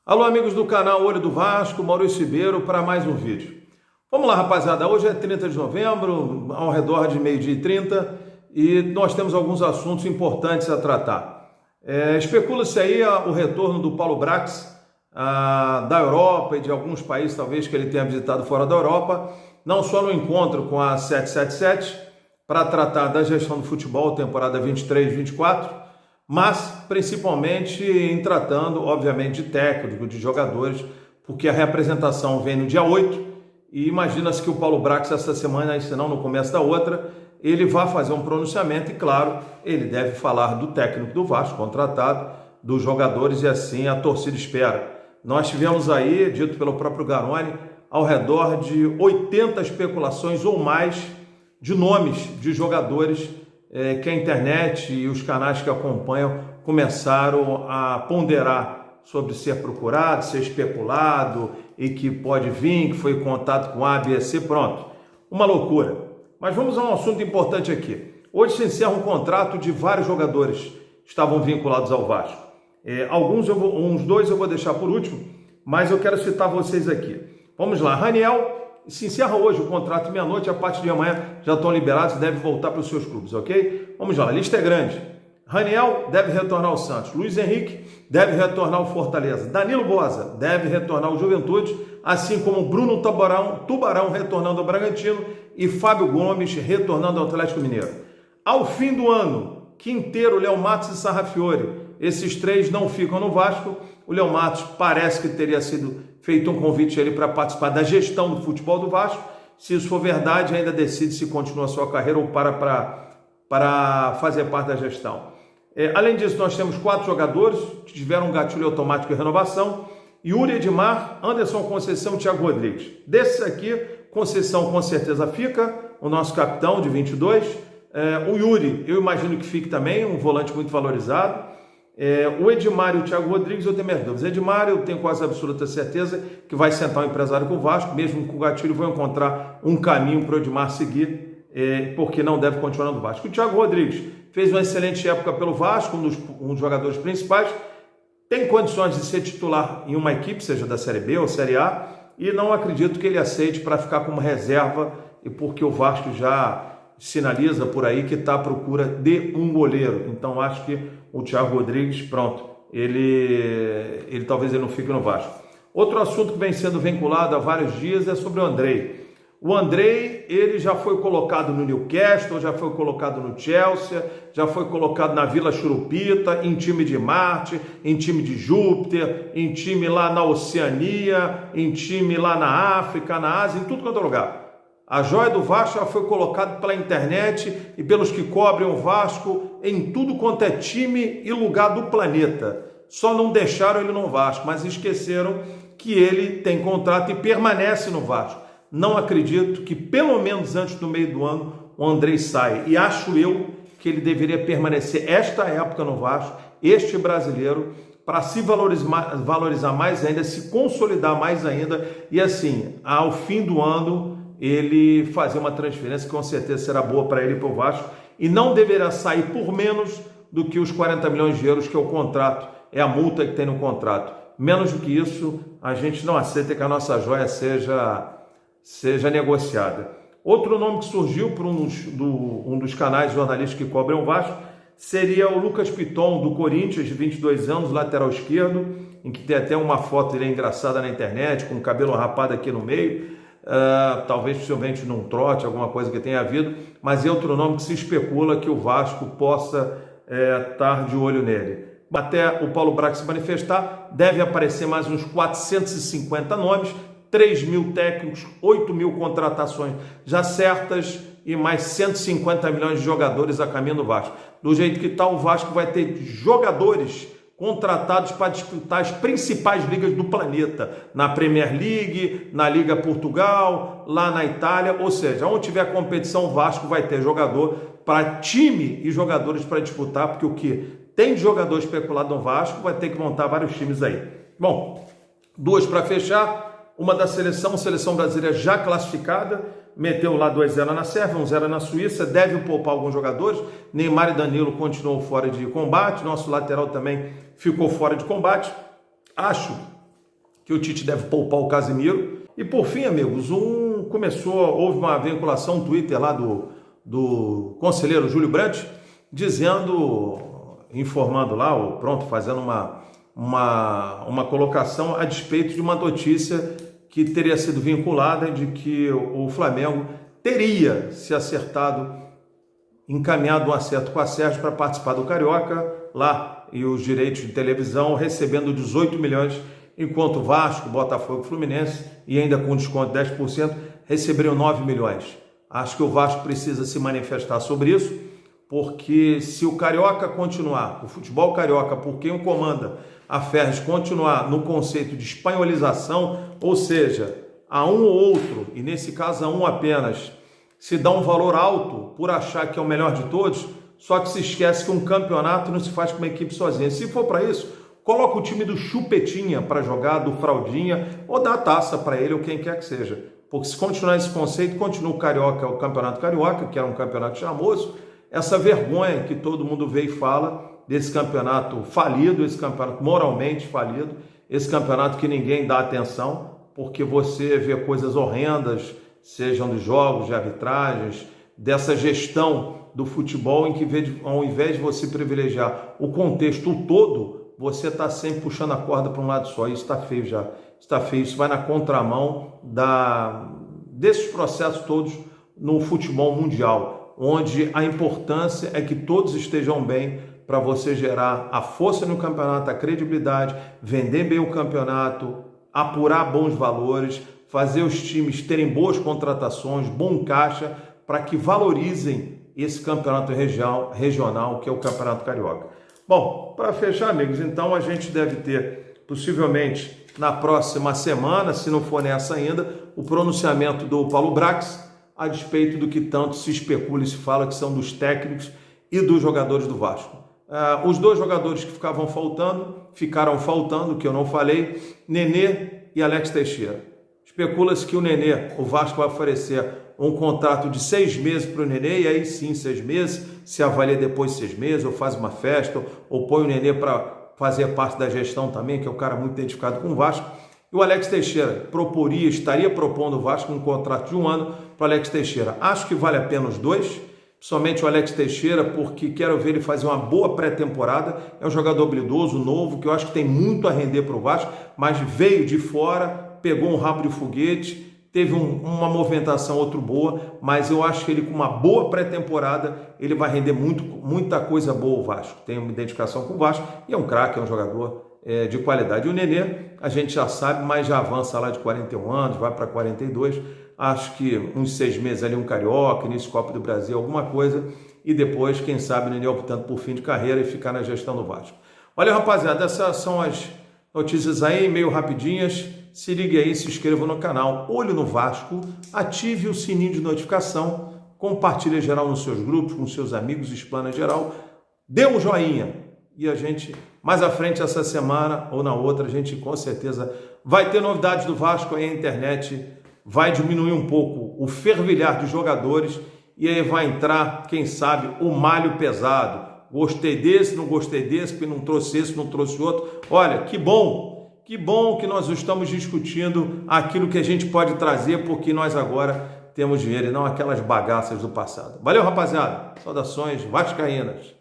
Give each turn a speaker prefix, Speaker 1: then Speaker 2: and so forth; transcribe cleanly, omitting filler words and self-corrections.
Speaker 1: Alô, amigos do canal Olho do Vasco, Maurício Ribeiro para mais um vídeo. Vamos lá, rapaziada, hoje é 30 de novembro, ao redor de meio-dia e 30, e nós temos alguns assuntos importantes a tratar. Especula-se aí o retorno do Paulo Brax da Europa e de alguns países, talvez, que ele tenha visitado fora da Europa, não só no encontro com a 777, para tratar da gestão do futebol, temporada 23-24, mas principalmente em tratando, obviamente, de técnico, de jogadores, porque a representação vem no dia 8 e imagina-se que o Paulo Brax essa semana, se não no começo da outra, ele vai fazer um pronunciamento e, claro, ele deve falar do técnico do Vasco, contratado, dos jogadores e assim a torcida espera. Nós tivemos aí, dito pelo próprio Garoni, ao redor de 80 especulações ou mais de nomes de jogadores que a internet e os canais que acompanham começaram a ponderar sobre ser procurado, ser especulado e que pode vir, que foi em contato com A, B, C, pronto. Uma loucura. Mas vamos a um assunto importante aqui. Hoje se encerra um contrato de vários jogadores que estavam vinculados ao Vasco. Uns dois eu vou deixar por último, mas eu quero citar vocês aqui. Vamos lá, Raniel. Se encerra hoje o contrato meia-noite, a partir de amanhã já estão liberados e devem voltar para os seus clubes, ok? Vamos lá, a lista é grande. Raniel deve retornar ao Santos, Luiz Henrique deve retornar ao Fortaleza, Danilo Boza deve retornar ao Juventude, assim como Bruno Tubarão retornando ao Bragantino e Fábio Gomes retornando ao Atlético Mineiro. Ao fim do ano, Quinteiro, Léo Matos e Sarrafiori, esses três não ficam no Vasco. O Léo Matos parece que teria sido feito um convite a ele para participar da gestão do futebol do Vasco. Se isso for verdade, ainda decide se continua a sua carreira ou para fazer parte da gestão. Além disso, nós temos 4 jogadores que tiveram um gatilho automático de renovação: Yuri, Edmar, Anderson Conceição e Thiago Rodrigues. Desses aqui, Conceição com certeza fica, o nosso capitão de 22. O Yuri, eu imagino que fique também, um volante muito valorizado. O Edmar e o Thiago Rodrigues, eu tenho minhas dúvidas. Edmar, eu tenho quase absoluta certeza que vai sentar um empresário com o Vasco, mesmo com o gatilho, vou encontrar um caminho para o Edmar seguir, porque não deve continuar no Vasco. O Thiago Rodrigues fez uma excelente época pelo Vasco, um dos jogadores principais, tem condições de ser titular em uma equipe, seja da Série B ou Série A, e não acredito que ele aceite para ficar como reserva, e porque o Vasco já sinaliza por aí que está à procura de um goleiro. Então acho que o Thiago Rodrigues, pronto, ele talvez ele não fique no Vasco. Outro assunto que vem sendo vinculado há vários dias é sobre o Andrei. O Andrei, ele já foi colocado no Newcastle, já foi colocado no Chelsea, já foi colocado na Vila Churupita, em time de Marte, em time de Júpiter, em time lá na Oceania, em time lá na África, na Ásia, em tudo quanto é lugar. A joia do Vasco já foi colocada pela internet e pelos que cobrem o Vasco em tudo quanto é time e lugar do planeta. Só não deixaram ele no Vasco, mas esqueceram que ele tem contrato e permanece no Vasco. Não acredito que, pelo menos antes do meio do ano, o Andrei saia. E acho eu que ele deveria permanecer esta época no Vasco, este brasileiro, para se valorizar mais ainda, se consolidar mais ainda e assim, ao fim do ano, ele fazer uma transferência que com certeza será boa para ele e para o Vasco, e não deverá sair por menos do que os 40 milhões de euros que é o contrato, é a multa que tem no contrato. Menos do que isso, a gente não aceita que a nossa joia seja negociada. Outro nome que surgiu por um dos canais jornalistas que cobrem o Vasco seria o Lucas Piton, do Corinthians, de 22 anos, lateral esquerdo, em que tem até uma foto dele engraçada na internet, com o cabelo rapado aqui no meio. Talvez possivelmente num trote, alguma coisa que tenha havido, mas é outro nome que se especula que o Vasco possa estar de olho nele. Até o Paulo Brax se manifestar, deve aparecer mais uns 450 nomes, 3 mil técnicos, 8 mil contratações já certas e mais 150 milhões de jogadores a caminho do Vasco. Do jeito que está, o Vasco vai ter jogadores contratados para disputar as principais ligas do planeta, na Premier League, na Liga Portugal, lá na Itália, ou seja, onde tiver competição, o Vasco vai ter jogador para time e jogadores para disputar, porque o que tem de jogador especulado no Vasco vai ter que montar vários times aí. Bom, 2 para fechar, uma da seleção brasileira já classificada, meteu lá 2-0 na Sérvia, 1-0 na Suíça, deve poupar alguns jogadores. Neymar e Danilo continuam fora de combate, nosso lateral também ficou fora de combate. Acho que o Tite deve poupar o Casemiro. E por fim, amigos, houve uma vinculação no Twitter lá do conselheiro Júlio Brandt, informando lá, fazendo uma colocação a despeito de uma notícia que teria sido vinculada de que o Flamengo teria se encaminhado um acerto com a Sérgio para participar do Carioca lá, e os direitos de televisão recebendo 18 milhões, enquanto o Vasco, Botafogo e Fluminense, e ainda com desconto de 10%, receberiam 9 milhões. Acho que o Vasco precisa se manifestar sobre isso, porque se o Carioca continuar, o futebol carioca, por quem o comanda, a Ferres, continuar no conceito de espanholização, ou seja, a um ou outro, e nesse caso a um apenas, se dá um valor alto por achar que é o melhor de todos, só que se esquece que um campeonato não se faz com uma equipe sozinha. Se for para isso, coloca o time do Chupetinha para jogar, do Fraldinha, ou dá a taça para ele, ou quem quer que seja. Porque se continuar esse conceito, continua o Carioca, o Campeonato Carioca, que era um campeonato charmoso, essa vergonha que todo mundo vê e fala desse campeonato falido, esse campeonato moralmente falido, esse campeonato que ninguém dá atenção, porque você vê coisas horrendas, sejam dos jogos, de arbitragens, dessa gestão do futebol, em que ao invés de você privilegiar o contexto todo, você está sempre puxando a corda para um lado só. Isso está feio já, está feio, isso vai na contramão desses processos todos no futebol mundial, onde a importância é que todos estejam bem para você gerar a força no campeonato, a credibilidade, vender bem o campeonato, apurar bons valores, fazer os times terem boas contratações, bom caixa, para que valorizem esse campeonato regional, que é o Campeonato Carioca. Bom, para fechar, amigos, então a gente deve ter, possivelmente, na próxima semana, se não for nessa ainda, o pronunciamento do Paulo Brax, a despeito do que tanto se especula e se fala que são dos técnicos e dos jogadores do Vasco. Os dois jogadores que ficaram faltando, que eu não falei, Nenê e Alex Teixeira. Especula-se que o Vasco vai oferecer um contrato de 6 meses para o Nenê, e aí sim, 6 meses, se avalia depois 6 meses, ou faz uma festa, ou põe o Nenê para fazer parte da gestão também, que é um cara muito identificado com o Vasco. E o Alex Teixeira estaria propondo o Vasco um contrato de 1 ano para o Alex Teixeira. Acho que vale a pena os dois, somente o Alex Teixeira, porque quero ver ele fazer uma boa pré-temporada. É um jogador habilidoso, novo, que eu acho que tem muito a render para o Vasco, mas veio de fora, pegou um rabo de foguete, teve uma movimentação outro boa, mas eu acho que ele, com uma boa pré-temporada, ele vai render muita coisa boa. O Vasco tem uma identificação com o Vasco e é um craque, é um jogador de qualidade. E o Nenê, a gente já sabe, mas já avança lá de 41 anos, vai para 42, acho que uns 6 meses ali um Carioca, início Copa do Brasil, alguma coisa, e depois, quem sabe, o Nenê optando por fim de carreira e ficar na gestão do Vasco. Olha, rapaziada, essas são as notícias aí, meio rapidinhas. Se ligue aí, se inscreva no canal Olho no Vasco, ative o sininho de notificação, compartilhe geral nos seus grupos, com seus amigos, explana geral, dê um joinha, e a gente, mais à frente essa semana ou na outra, a gente com certeza vai ter novidades do Vasco aí na internet, vai diminuir um pouco o fervilhar de jogadores, e aí vai entrar, quem sabe, o malho pesado. Gostei desse, não gostei desse, porque não trouxe esse, não trouxe outro. Olha, que bom que nós estamos discutindo aquilo que a gente pode trazer, porque nós agora temos dinheiro e não aquelas bagaças do passado. Valeu, rapaziada. Saudações vascaínas.